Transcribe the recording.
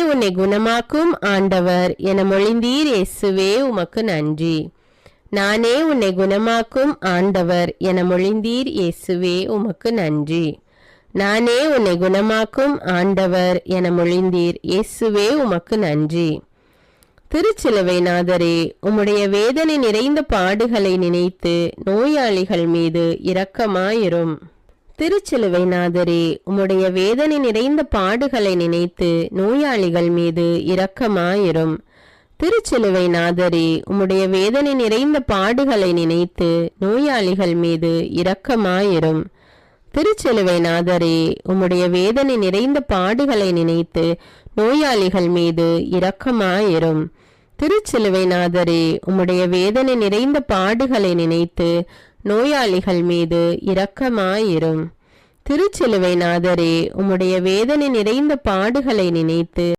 உன்னை குணமாக்கும் ஆண்டவர் என மொழிந்தீர் இயேசுவே உமக்கு நன்றி. நானே உன்னை குணமாக்கும் ஆண்டவர் என மொழிந்தீர் இயேசுவே உமக்கு நன்றி. நானே உன்னை குணமாக்கும் ஆண்டவர் என மொழிந்தீர் இயேசுவே உமக்கு நன்றி. திருச்சிலுவை நாதரே, உம்முடைய வேதனை நிறைந்த பாடுகளை நினைத்து நோயாளிகள் மீது இரக்கமாயிரும். திருச்சிலுவை நாதரே, உம்முடைய வேதனை நிறைந்த பாடுகளை நினைத்து நோயாளிகள் மீது இரக்கமாயிரும். திருச்சிலுவை நாதரே, உம்முடைய வேதனை நிறைந்த பாடுகளை நினைத்து நோயாளிகள் மீது இரக்கமாயிரும். திருச்சிலுவை நாதரே, உம்முடைய வேதனை நிறைந்த பாடுகளை நினைத்து நோயாளிகள் மீது இரக்கமாயிரும். திருச்சிலுவை நாதரே, உம்முடைய வேதனை நிறைந்த பாடுகளை நினைத்து நோயாளிகள் மீது இரக்கமாயிரும். திருச்சிலுவை நாதரே, உம்முடைய வேதனை நிறைந்த பாடுகளை நினைத்து